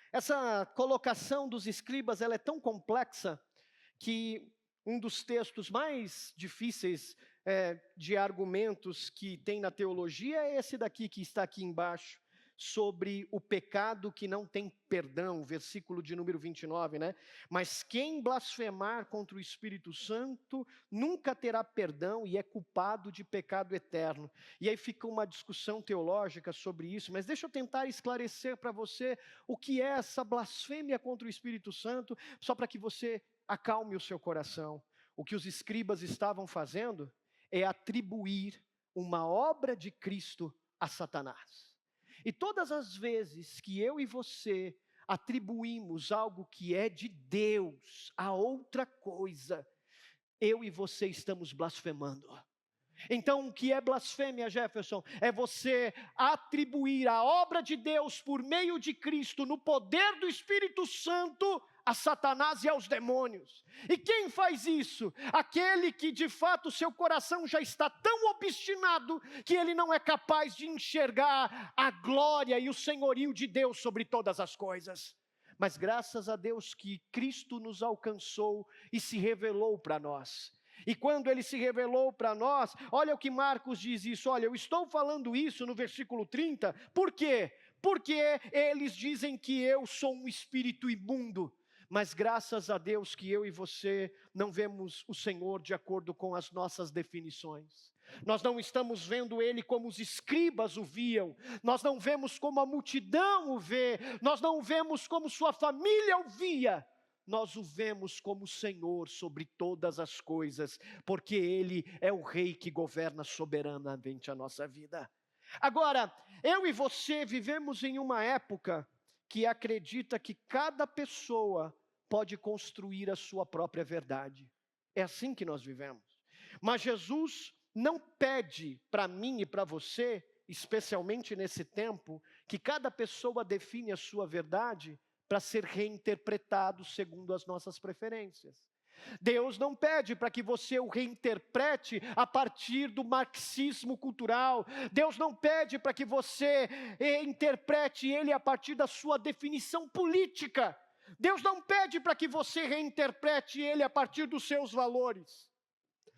essa colocação dos escribas, ela é tão complexa, que um dos textos mais difíceis de argumentos que tem na teologia é esse daqui, que está aqui embaixo, sobre o pecado que não tem perdão, versículo de número 29, né? Mas quem blasfemar contra o Espírito Santo nunca terá perdão e é culpado de pecado eterno. E aí fica uma discussão teológica sobre isso, mas deixa eu tentar esclarecer para você o que é essa blasfêmia contra o Espírito Santo, só para que você acalme o seu coração. O que os escribas estavam fazendo é atribuir uma obra de Cristo a Satanás. E todas as vezes que eu e você atribuímos algo que é de Deus a outra coisa, eu e você estamos blasfemando. Então, o que é blasfêmia, Jefferson? É você atribuir a obra de Deus por meio de Cristo, no poder do Espírito Santo, a Satanás e aos demônios. E quem faz isso? Aquele que de fato seu coração já está tão obstinado que ele não é capaz de enxergar a glória e o senhorio de Deus sobre todas as coisas. Mas graças a Deus que Cristo nos alcançou e se revelou para nós. E quando ele se revelou para nós, olha o que Marcos diz isso, olha, eu estou falando isso no versículo 30, por quê? Porque eles dizem que eu sou um espírito imundo. Mas graças a Deus que eu e você não vemos o Senhor de acordo com as nossas definições. Nós não estamos vendo Ele como os escribas o viam, nós não vemos como a multidão o vê, nós não vemos como sua família o via, nós o vemos como o Senhor sobre todas as coisas, porque Ele é o Rei que governa soberanamente a nossa vida. Agora, eu e você vivemos em uma época que acredita que cada pessoa pode construir a sua própria verdade. É assim que nós vivemos. Mas Jesus não pede para mim e para você, especialmente nesse tempo, que cada pessoa define a sua verdade para ser reinterpretado segundo as nossas preferências. Deus não pede para que você o reinterprete a partir do marxismo cultural. Deus não pede para que você interprete ele a partir da sua definição política. Deus não pede para que você reinterprete ele a partir dos seus valores.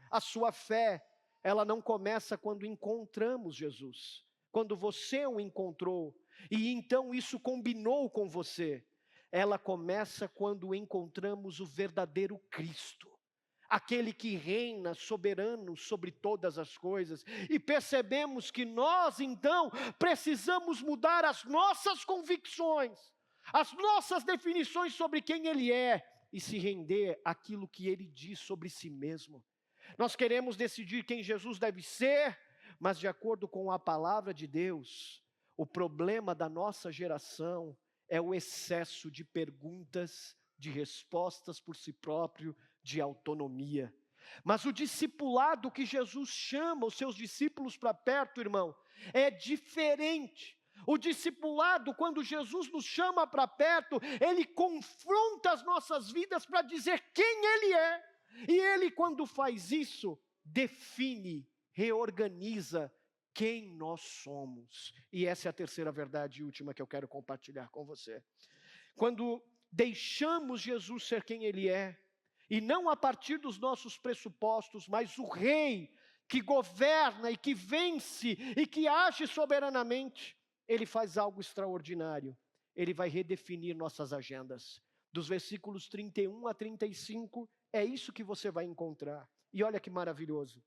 A sua fé, ela não começa quando encontramos Jesus, quando você o encontrou, e então isso combinou com você. Ela começa quando encontramos o verdadeiro Cristo, aquele que reina soberano sobre todas as coisas, e percebemos que nós então precisamos mudar as nossas convicções, as nossas definições sobre quem Ele é, e se render àquilo que Ele diz sobre si mesmo. Nós queremos decidir quem Jesus deve ser, mas de acordo com a palavra de Deus, o problema da nossa geração é o excesso de perguntas, de respostas por si próprio, de autonomia. Mas o discipulado que Jesus chama os seus discípulos para perto, irmão, é diferente. O discipulado, quando Jesus nos chama para perto, Ele confronta as nossas vidas para dizer quem Ele é. E Ele, quando faz isso, define, reorganiza quem nós somos. E essa é a terceira verdade e última que eu quero compartilhar com você. Quando deixamos Jesus ser quem Ele é, e não a partir dos nossos pressupostos, mas o Rei que governa e que vence e que age soberanamente, Ele faz algo extraordinário. Ele vai redefinir nossas agendas. Dos versículos 31 a 35, é isso que você vai encontrar. E olha que maravilhoso.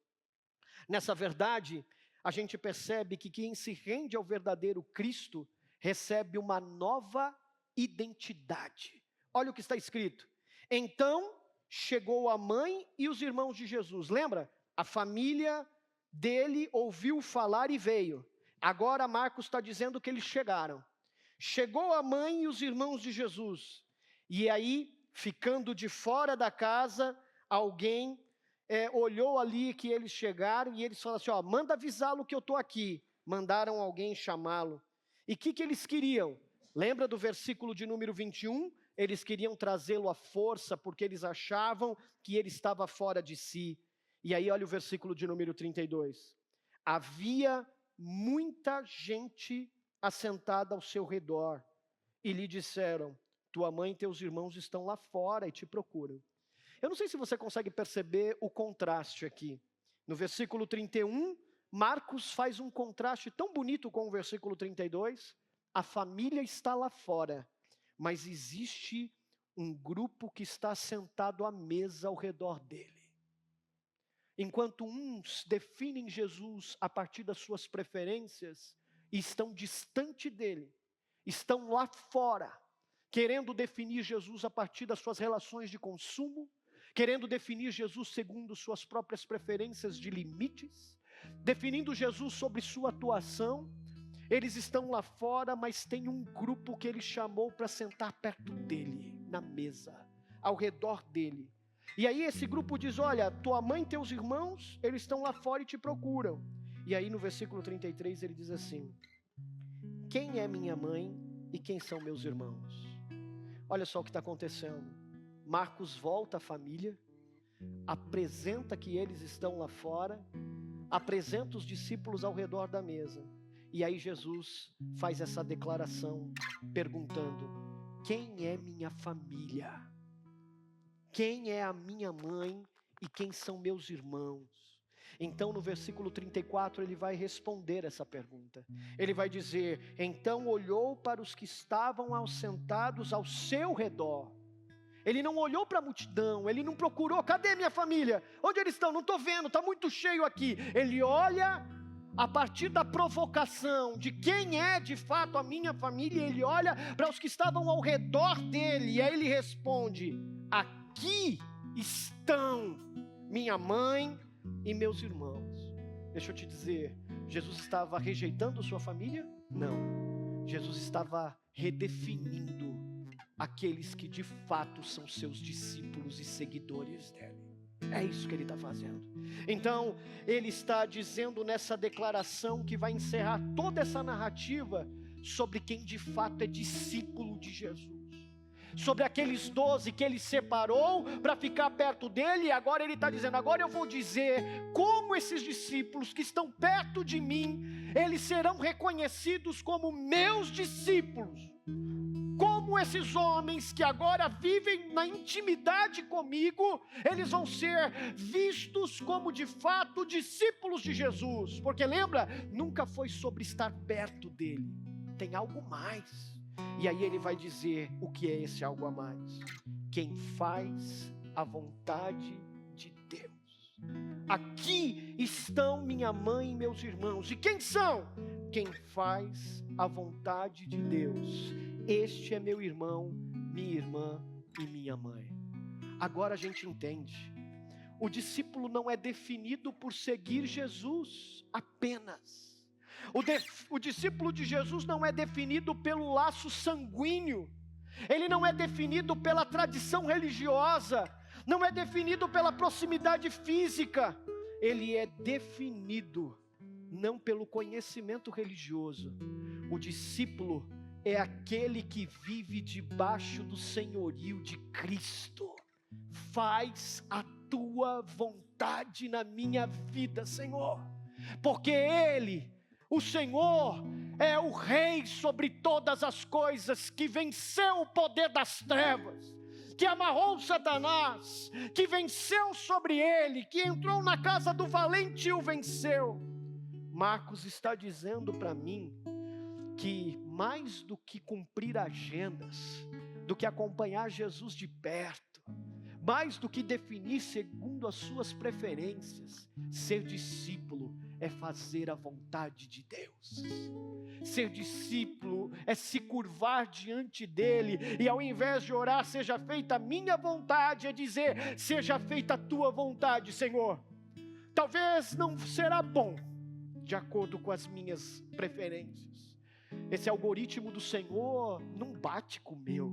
Nessa verdade, a gente percebe que quem se rende ao verdadeiro Cristo recebe uma nova identidade. Olha o que está escrito. Então chegou a mãe e os irmãos de Jesus. Lembra? A família dele ouviu falar e veio. Agora Marcos está dizendo que eles chegaram. Chegou a mãe e os irmãos de Jesus. E aí, ficando de fora da casa, alguém olhou ali que eles chegaram e eles falaram assim, manda avisá-lo que eu estou aqui. Mandaram alguém chamá-lo. E o que eles queriam? Lembra do versículo de número 21? Eles queriam trazê-lo à força porque eles achavam que ele estava fora de si. E aí olha o versículo de número 32. Havia muita gente assentada ao seu redor e lhe disseram, tua mãe e teus irmãos estão lá fora e te procuram. Eu não sei se você consegue perceber o contraste aqui. No versículo 31, Marcos faz um contraste tão bonito com o versículo 32. A família está lá fora, mas existe um grupo que está sentado à mesa ao redor dele. Enquanto uns definem Jesus a partir das suas preferências, e estão distante dele, estão lá fora, querendo definir Jesus a partir das suas relações de consumo, querendo definir Jesus segundo suas próprias preferências de limites, definindo Jesus sobre sua atuação. Eles estão lá fora, mas tem um grupo que ele chamou para sentar perto dele, na mesa, ao redor dele. E aí esse grupo diz, olha, tua mãe e teus irmãos, eles estão lá fora e te procuram. E aí no versículo 33 ele diz assim, quem é minha mãe e quem são meus irmãos? Olha só o que está acontecendo. Marcos volta à família, apresenta que eles estão lá fora, apresenta os discípulos ao redor da mesa. E aí Jesus faz essa declaração, perguntando, quem é minha família? Quem é a minha mãe e quem são meus irmãos? Então no versículo 34 ele vai responder essa pergunta. Ele vai dizer, então olhou para os que estavam sentados ao seu redor. Ele não olhou para a multidão, ele não procurou, cadê minha família? Onde eles estão? Não estou vendo, está muito cheio aqui. Ele olha a partir da provocação de quem é de fato a minha família, ele olha para os que estavam ao redor dele, e aí ele responde, aqui estão minha mãe e meus irmãos. Deixa eu te dizer, Jesus estava rejeitando sua família? Não, Jesus estava redefinindo aqueles que de fato são seus discípulos e seguidores dele. É isso que ele está fazendo. Então, ele está dizendo nessa declaração que vai encerrar toda essa narrativa sobre quem de fato é discípulo de Jesus. Sobre aqueles 12 que ele separou para ficar perto dele, e agora ele está dizendo, agora eu vou dizer como esses discípulos que estão perto de mim, eles serão reconhecidos como meus discípulos. Como esses homens que agora vivem na intimidade comigo, eles vão ser vistos como de fato discípulos de Jesus. Porque lembra, nunca foi sobre estar perto dele, tem algo mais. E aí ele vai dizer o que é esse algo a mais. Quem faz a vontade de Deus. Aqui estão minha mãe e meus irmãos. E quem são? Quem faz a vontade de Deus. Este é meu irmão, minha irmã e minha mãe. Agora a gente entende. O discípulo não é definido por seguir Jesus apenas. O discípulo de Jesus não é definido pelo laço sanguíneo. Ele não é definido pela tradição religiosa. não é definido pela proximidade física, ele é definido não pelo conhecimento religioso. O discípulo é aquele que vive debaixo do senhorio de Cristo. Faz a tua vontade na minha vida, Senhor, porque Ele, o Senhor, é o Rei sobre todas as coisas, que venceu o poder das trevas, que amarrou Satanás, que venceu sobre ele, que entrou na casa do valente e o venceu. Marcos está dizendo para mim que mais do que cumprir agendas, do que acompanhar Jesus de perto, mais do que definir segundo as suas preferências, ser discípulo é fazer a vontade de Deus. Ser discípulo é se curvar diante dele, e ao invés de orar, seja feita a minha vontade, é dizer, seja feita a tua vontade, Senhor. Talvez não será bom, de acordo com as minhas preferências. Esse algoritmo do Senhor não bate com o meu.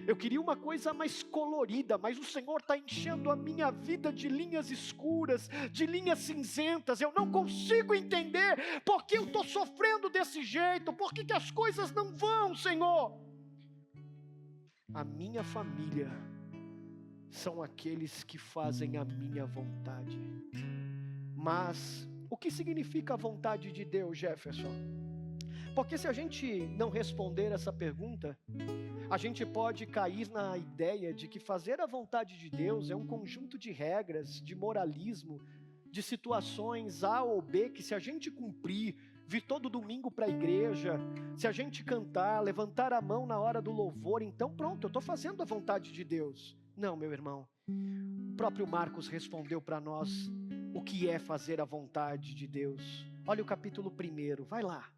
Eu queria uma coisa mais colorida, mas o Senhor está enchendo a minha vida de linhas escuras, de linhas cinzentas. Eu não consigo entender por que eu estou sofrendo desse jeito, por que as coisas não vão, Senhor. A minha família são aqueles que fazem a minha vontade. Mas o que significa a vontade de Deus, Jefferson? Porque se a gente não responder essa pergunta, a gente pode cair na ideia de que fazer a vontade de Deus é um conjunto de regras, de moralismo, de situações A ou B, que se a gente cumprir, vir todo domingo para a igreja, se a gente cantar, levantar a mão na hora do louvor, então pronto, eu estou fazendo a vontade de Deus. Não, meu irmão, o próprio Marcos respondeu para nós o que é fazer a vontade de Deus. Olha o capítulo 1, vai lá.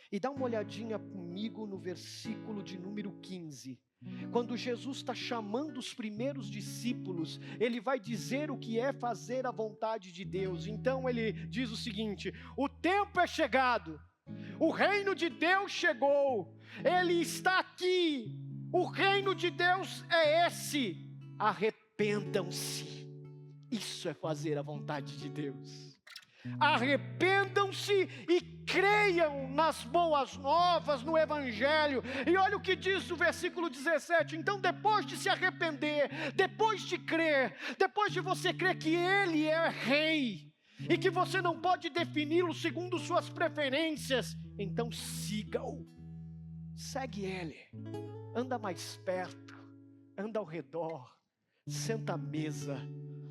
E dá uma olhadinha comigo no versículo de número 15. Quando Jesus está chamando os primeiros discípulos, ele vai dizer o que é fazer a vontade de Deus. Então ele diz o seguinte: o tempo é chegado, o reino de Deus chegou, ele está aqui, o reino de Deus é esse, arrependam-se. Isso é fazer a vontade de Deus. Arrependam-se e creiam nas boas novas, no Evangelho. E olha o que diz o versículo 17. Então, depois de se arrepender, depois de crer, depois de você crer que Ele é Rei, e que você não pode defini-lo segundo suas preferências, então siga-o, segue Ele, anda mais perto, anda ao redor, senta à mesa.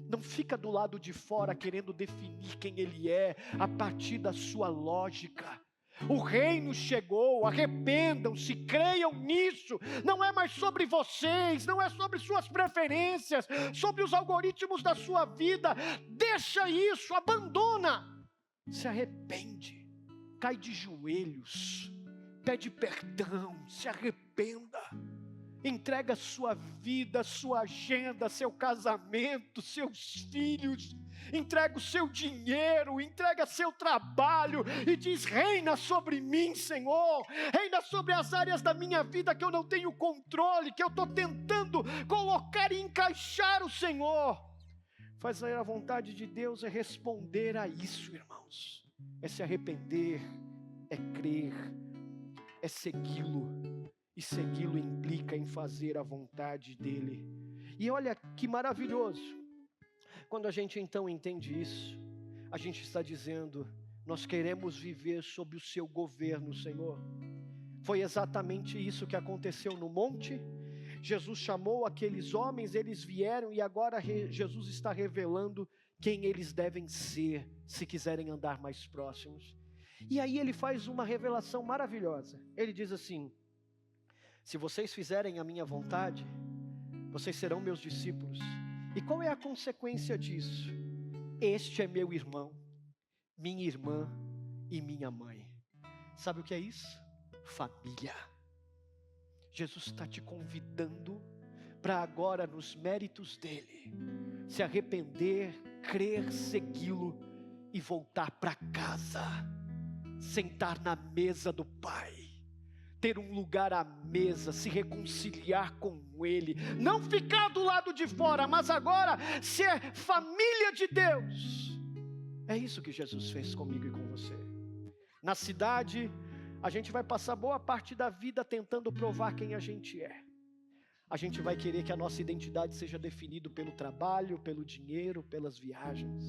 Não fica do lado de fora querendo definir quem Ele é a partir da sua lógica. O reino chegou, arrependam-se, creiam nisso. Não é mais sobre vocês, não é sobre suas preferências, sobre os algoritmos da sua vida. Deixa isso, abandona. Se arrepende, cai de joelhos, pede perdão, se arrependa. Entrega a sua vida, a sua agenda, seu casamento, seus filhos, entrega o seu dinheiro, entrega seu trabalho e diz: reina sobre mim, Senhor, reina sobre as áreas da minha vida que eu não tenho controle, que eu estou tentando colocar e encaixar o Senhor. Fazer a vontade de Deus é responder a isso, irmãos, é se arrepender, é crer, é segui-lo. E segui-lo implica em fazer a vontade dEle. E olha que maravilhoso. Quando a gente então entende isso, a gente está dizendo: nós queremos viver sob o seu governo, Senhor. Foi exatamente isso que aconteceu no monte. Jesus chamou aqueles homens, eles vieram e agora Jesus está revelando quem eles devem ser, se quiserem andar mais próximos. E aí ele faz uma revelação maravilhosa. Ele diz assim: se vocês fizerem a minha vontade, vocês serão meus discípulos. E qual é a consequência disso? Este é meu irmão, minha irmã e minha mãe. Sabe o que é isso? Família. Jesus está te convidando para agora, nos méritos dele, se arrepender, crer, segui-lo e voltar para casa, sentar na mesa do Pai, ter um lugar à mesa, se reconciliar com Ele, não ficar do lado de fora, mas agora ser família de Deus. É isso que Jesus fez comigo e com você. Na cidade, a gente vai passar boa parte da vida tentando provar quem a gente é. A gente vai querer que a nossa identidade seja definida pelo trabalho, pelo dinheiro, pelas viagens.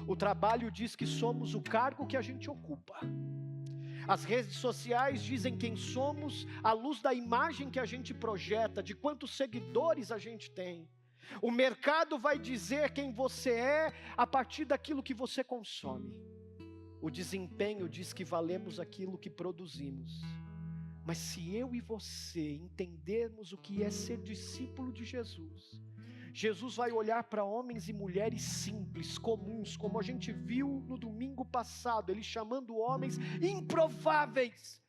O trabalho diz que somos o cargo que a gente ocupa. As redes sociais dizem quem somos à luz da imagem que a gente projeta, de quantos seguidores a gente tem. O mercado vai dizer quem você é a partir daquilo que você consome. O desempenho diz que valemos aquilo que produzimos. Mas se eu e você entendermos o que é ser discípulo de Jesus, Jesus vai olhar para homens e mulheres simples, comuns, como a gente viu no domingo passado, ele chamando homens improváveis,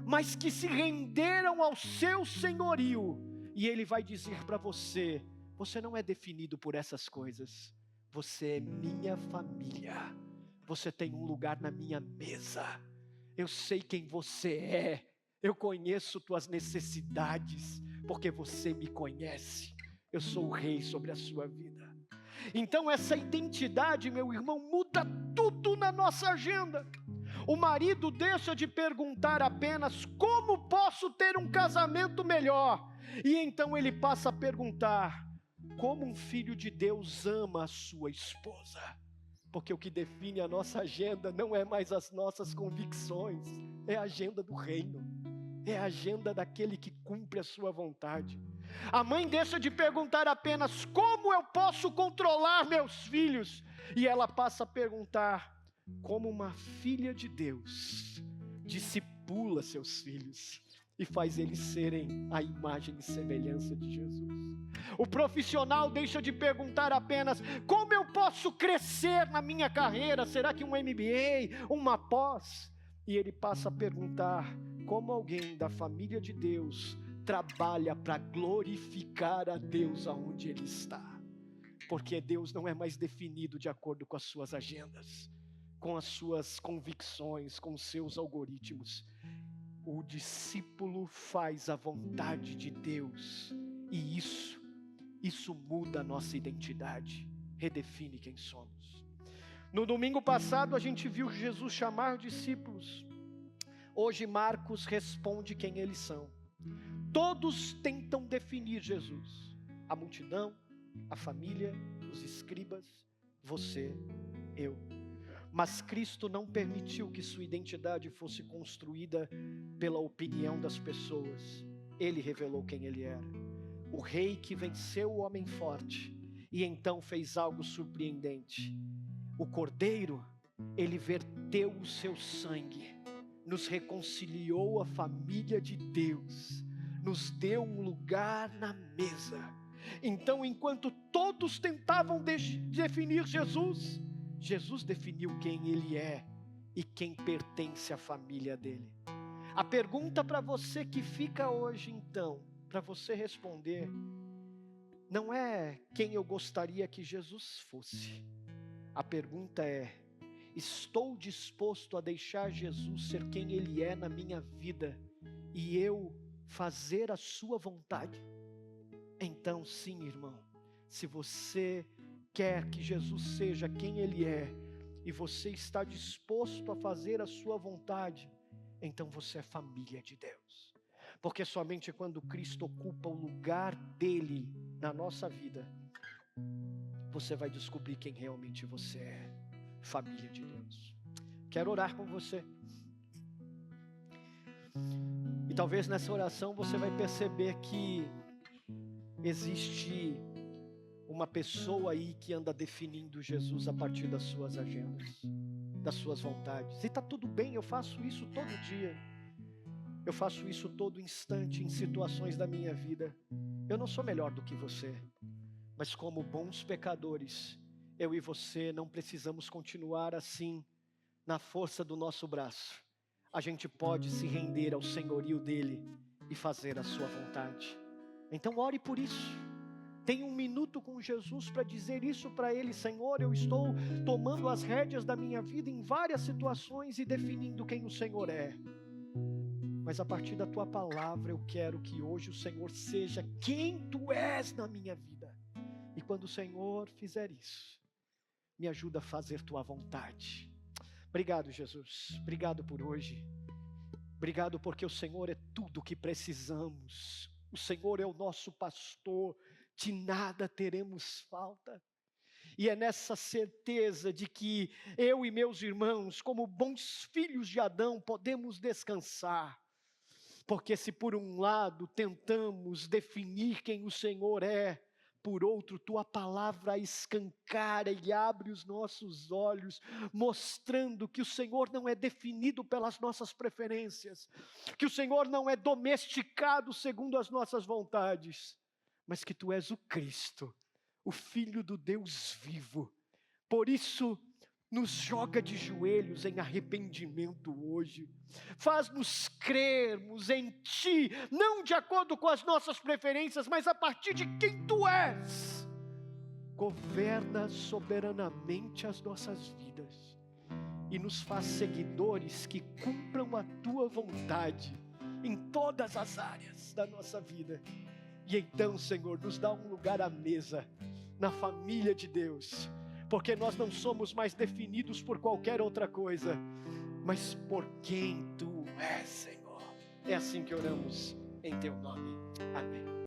mas que se renderam ao seu senhorio. E ele vai dizer para você: você não é definido por essas coisas, você é minha família, você tem um lugar na minha mesa, eu sei quem você é, eu conheço tuas necessidades, porque você me conhece. Eu sou o rei sobre a sua vida. Então essa identidade, meu irmão, muda tudo na nossa agenda. O marido deixa de perguntar apenas como posso ter um casamento melhor, e então ele passa a perguntar como um filho de Deus ama a sua esposa. Porque o que define a nossa agenda não é mais as nossas convicções, é a agenda do reino, é a agenda daquele que cumpre a sua vontade. A mãe deixa de perguntar apenas como eu posso controlar meus filhos, e ela passa a perguntar como uma filha de Deus discipula seus filhos e faz eles serem a imagem e semelhança de Jesus. O profissional deixa de perguntar apenas como eu posso crescer na minha carreira, será que um MBA, uma pós? E ele passa a perguntar como alguém da família de Deus trabalha para glorificar a Deus aonde ele está. Porque Deus não é mais definido de acordo com as suas agendas, com as suas convicções, com os seus algoritmos. O discípulo faz a vontade de Deus, e isso muda a nossa identidade, redefine quem somos. No domingo passado a gente viu Jesus chamar discípulos. Hoje Marcos responde quem eles são. Todos tentam definir Jesus: a multidão, a família, os escribas, você, eu. Mas Cristo não permitiu que sua identidade fosse construída pela opinião das pessoas. Ele revelou quem ele era. O rei que venceu o homem forte e então fez algo surpreendente. O cordeiro, ele verteu o seu sangue, nos reconciliou à família de Deus, nos deu um lugar na mesa. Então, enquanto todos tentavam definir Jesus, Jesus definiu quem ele é e quem pertence à família dele. A pergunta para você que fica hoje, então, para você responder, não é quem eu gostaria que Jesus fosse. A pergunta é: estou disposto a deixar Jesus ser quem ele é na minha vida e eu fazer a sua vontade? Então sim, irmão, se você quer que Jesus seja quem ele é e você está disposto a fazer a sua vontade, então você é família de Deus. Porque somente quando Cristo ocupa o lugar dele na nossa vida, você vai descobrir quem realmente você é, família de Deus. Quero orar com você. E talvez nessa oração você vai perceber que existe uma pessoa aí que anda definindo Jesus a partir das suas agendas, das suas vontades. E está tudo bem, eu faço isso todo dia. Eu faço isso todo instante em situações da minha vida. Eu não sou melhor do que você, mas como bons pecadores, eu e você não precisamos continuar assim na força do nosso braço. A gente pode se render ao senhorio dele e fazer a sua vontade. Então ore por isso. Tenha um minuto com Jesus para dizer isso para ele: Senhor, eu estou tomando as rédeas da minha vida em várias situações e definindo quem o Senhor é. mas a partir da tua palavra eu quero que hoje o Senhor seja quem tu és na minha vida. E quando o Senhor fizer isso, me ajuda a fazer tua vontade. Obrigado, Jesus. Obrigado por hoje. Obrigado porque o Senhor é tudo o que precisamos. O Senhor é o nosso pastor. De nada teremos falta. E é nessa certeza de que eu e meus irmãos, como bons filhos de Adão, podemos descansar. Porque se por um lado tentamos definir quem o Senhor é, por outro, tua palavra escancara e abre os nossos olhos, mostrando que o Senhor não é definido pelas nossas preferências, que o Senhor não é domesticado segundo as nossas vontades, mas que tu és o Cristo, o Filho do Deus vivo. Por isso, nos joga de joelhos em arrependimento hoje. Faz-nos crermos em Ti, não de acordo com as nossas preferências, mas a partir de quem Tu és. Governa soberanamente as nossas vidas e nos faz seguidores que cumpram a Tua vontade em todas as áreas da nossa vida. E então, Senhor, nos dá um lugar à mesa, na família de Deus, porque nós não somos mais definidos por qualquer outra coisa, mas por quem Tu és, Senhor. É assim que oramos em Teu nome. Amém.